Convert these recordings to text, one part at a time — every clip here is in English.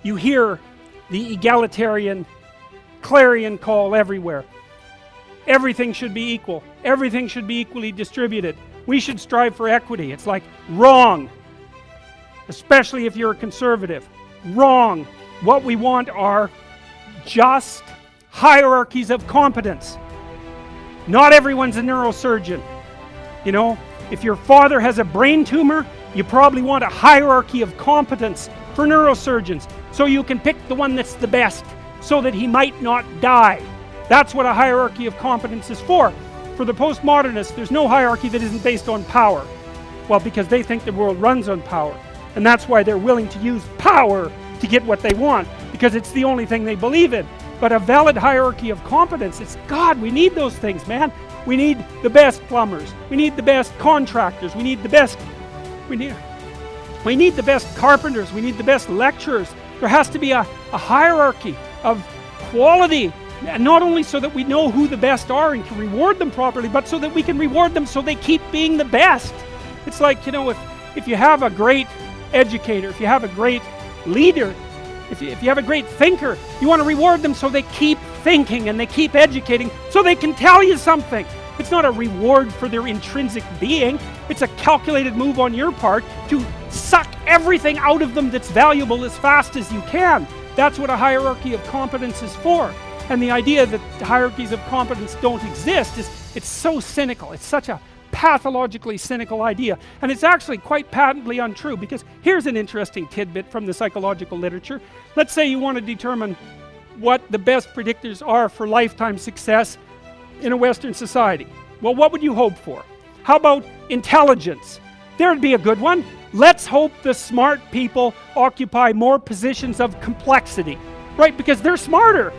You hear the egalitarian clarion call everywhere. Everything should be equal. Everything should be equally distributed. We should strive for equity. It's like, wrong. Especially if you're a conservative. Wrong. What we want are just hierarchies of competence. Not everyone's a neurosurgeon. You know, if your father has a brain tumor, you probably want a hierarchy of competence for neurosurgeons, so you can pick the one that's the best, so that he might not die. That's what a hierarchy of competence is for. For the postmodernists, there's no hierarchy that isn't based on power. Well, because they think the world runs on power. And that's why they're willing to use power to get what they want, because it's the only thing they believe in. But a valid hierarchy of competence, it's God, we need those things, man. We need the best plumbers. We need the best contractors. We need the best carpenters. We need the best lecturers. There has to be a hierarchy of quality. And not only so that we know who the best are and can reward them properly, but so that we can reward them so they keep being the best. It's like, you know, if you have a great educator, if you have a great leader, if you have a great thinker, you want to reward them so they keep thinking and they keep educating so they can tell you something. It's not a reward for their intrinsic being. It's a calculated move on your part to suck everything out of them that's valuable as fast as you can. That's what a hierarchy of competence is for. And the idea that hierarchies of competence don't exist it's so cynical. It's such a pathologically cynical idea. And it's actually quite patently untrue, because here's an interesting tidbit from the psychological literature. Let's say you want to determine what the best predictors are for lifetime success in a Western society. Well, what would you hope for? How about intelligence? There'd be a good one. Let's hope the smart people occupy more positions of complexity, right? Because they're smarter.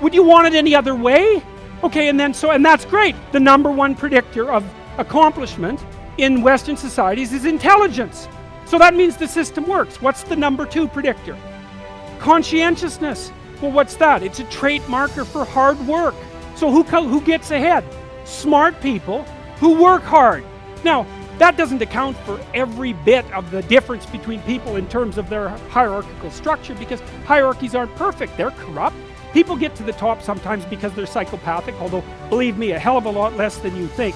Would you want it any other way? Okay, and that's great. The number one predictor of accomplishment in Western societies is intelligence. So that means the system works. What's the number two predictor? Conscientiousness. Well, what's that? It's a trait marker for hard work. So who gets ahead? Smart people who work hard. Now, that doesn't account for every bit of the difference between people in terms of their hierarchical structure, because hierarchies aren't perfect. They're corrupt. People get to the top sometimes because they're psychopathic, although, believe me, a hell of a lot less than you think.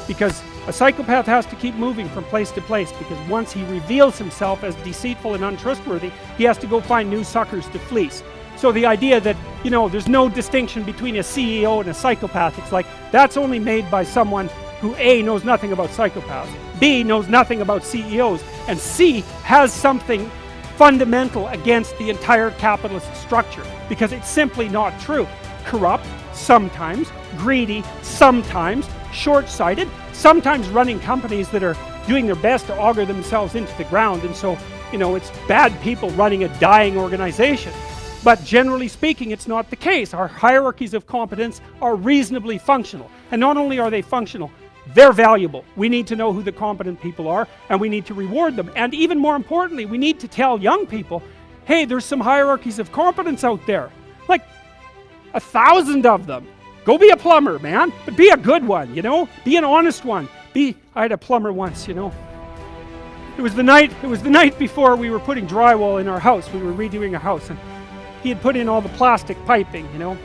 Because a psychopath has to keep moving from place to place, because once he reveals himself as deceitful and untrustworthy, he has to go find new suckers to fleece. So the idea that, you know, there's no distinction between a CEO and a psychopath, it's like, that's only made by someone who A, knows nothing about psychopaths, B, knows nothing about CEOs, and C, has something fundamental against the entire capitalist structure, because it's simply not true. Corrupt, sometimes. Greedy, sometimes. Short-sighted, sometimes running companies that are doing their best to auger themselves into the ground, and so, you know, it's bad people running a dying organization. But generally speaking, it's not the case. Our hierarchies of competence are reasonably functional. And not only are they functional, they're valuable. We need to know who the competent people are, and we need to reward them. And even more importantly, we need to tell young people, hey, there's some hierarchies of competence out there. Like 1,000 of them. Go be a plumber, man. But be a good one, you know? Be an honest one. I had a plumber once, you know. It was the night before we were putting drywall in our house. We were redoing a house, and he had put in all the plastic piping, you know,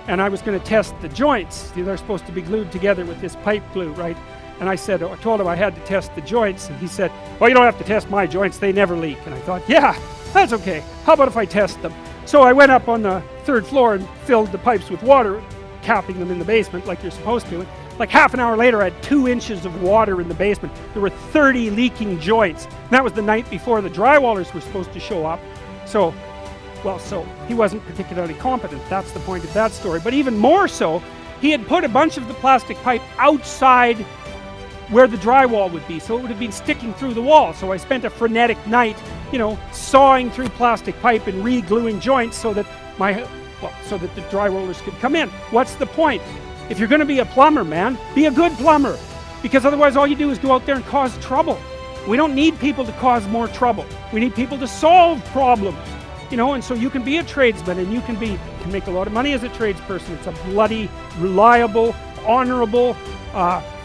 and I was going to test the joints. They're supposed to be glued together with this pipe glue, right? And I told him I had to test the joints, and he said, well, you don't have to test my joints, they never leak. And I thought, yeah, that's okay. How about if I test them? So I went up on the 3rd floor and filled the pipes with water, capping them in the basement like you're supposed to. Like half an hour later, I had 2 inches of water in the basement. There were 30 leaking joints. And that was the night before the drywallers were supposed to show up. So he wasn't particularly competent. That's the point of that story. But even more so, he had put a bunch of the plastic pipe outside where the drywall would be, so it would have been sticking through the wall. So I spent a frenetic night, you know, sawing through plastic pipe and re-gluing joints so that the dryrollers could come in. What's the point? If you're going to be a plumber, man, be a good plumber, because otherwise all you do is go out there and cause trouble. We don't need people to cause more trouble. We need people to solve problems. You know, and so you can be a tradesman, and you can make a lot of money as a tradesperson. It's a bloody, reliable, honorable,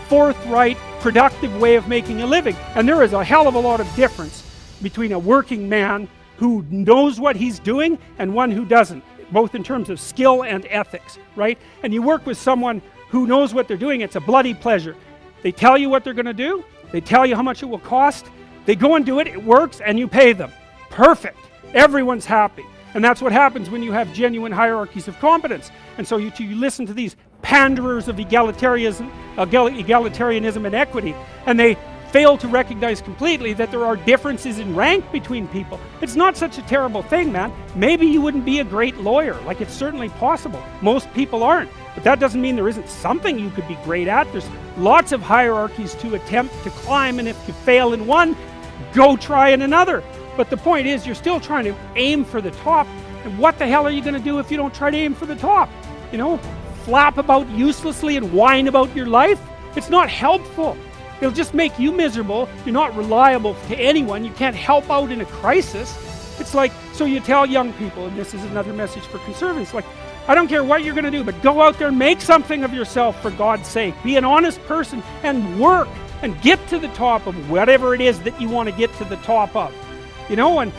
forthright, productive way of making a living. And there is a hell of a lot of difference between a working man who knows what he's doing and one who doesn't, both in terms of skill and ethics, right? And you work with someone who knows what they're doing, it's a bloody pleasure. They tell you what they're going to do, they tell you how much it will cost, they go and do it, it works, and you pay them. Perfect. Everyone's happy. And that's what happens when you have genuine hierarchies of competence. And so you listen to these panderers of egalitarianism and equity, and they fail to recognize completely that there are differences in rank between people. It's not such a terrible thing, man. Maybe you wouldn't be a great lawyer. Like, it's certainly possible. Most people aren't. But that doesn't mean there isn't something you could be great at. There's lots of hierarchies to attempt to climb, and if you fail in one, go try in another. But the point is, you're still trying to aim for the top. And what the hell are you going to do if you don't try to aim for the top? You know, flap about uselessly and whine about your life? It's not helpful. It'll just make you miserable. You're not reliable to anyone. You can't help out in a crisis. It's like, so you tell young people, and this is another message for conservatives, like, I don't care what you're going to do, but go out there and make something of yourself for God's sake. Be an honest person and work and get to the top of whatever it is that you want to get to the top of. You know, and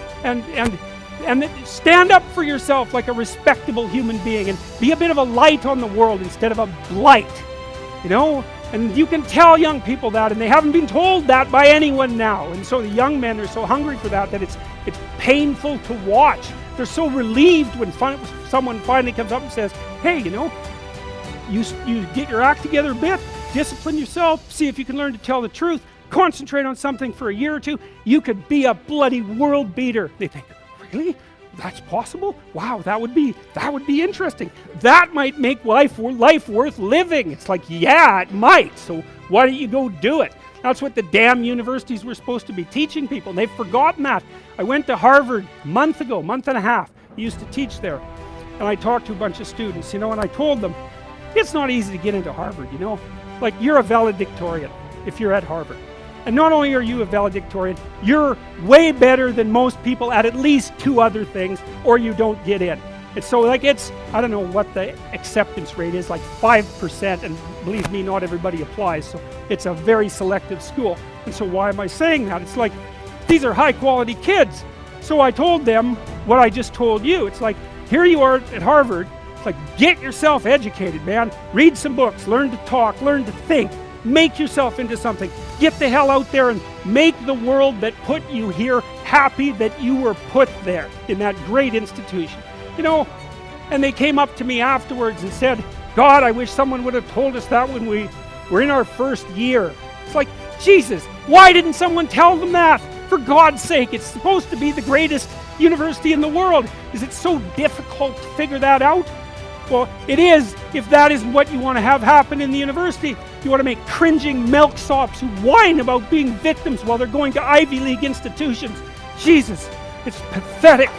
stand up for yourself like a respectable human being and be a bit of a light on the world instead of a blight. You know? And you can tell young people that, and they haven't been told that by anyone now. And so the young men are so hungry for that it's painful to watch. They're so relieved when someone finally comes up and says, hey, you know, you get your act together a bit, discipline yourself, see if you can learn to tell the truth, concentrate on something for a year or two, you could be a bloody world beater. They think, really? That's possible? Wow, that would be interesting. That might make life worth living. It's like, yeah, it might. So why don't you go do it? That's what the damn universities were supposed to be teaching people, and they've forgotten that. I went to Harvard a month and a half. I used to teach there, and I talked to a bunch of students, you know, and I told them, it's not easy to get into Harvard, you know. Like, you're a valedictorian if you're at Harvard. And not only are you a valedictorian, you're way better than most people at least 2 other things, or you don't get in. And so, like, it's, I don't know what the acceptance rate is, like 5%, and believe me, not everybody applies, so it's a very selective school. And so why am I saying that? It's like, these are high quality kids. So I told them what I just told you. It's like, here you are at Harvard, it's like, get yourself educated, man. Read some books, learn to talk, learn to think. Make yourself into something. Get the hell out there and make the world that put you here happy that you were put there in that great institution. You know, and they came up to me afterwards and said, God, I wish someone would have told us that when we were in our first year. It's like, Jesus, why didn't someone tell them that? For God's sake, it's supposed to be the greatest university in the world. Is it so difficult to figure that out? Well, it is, if that isn't what you want to have happen in the university. You want to make cringing milksops who whine about being victims while they're going to Ivy League institutions. Jesus, it's pathetic.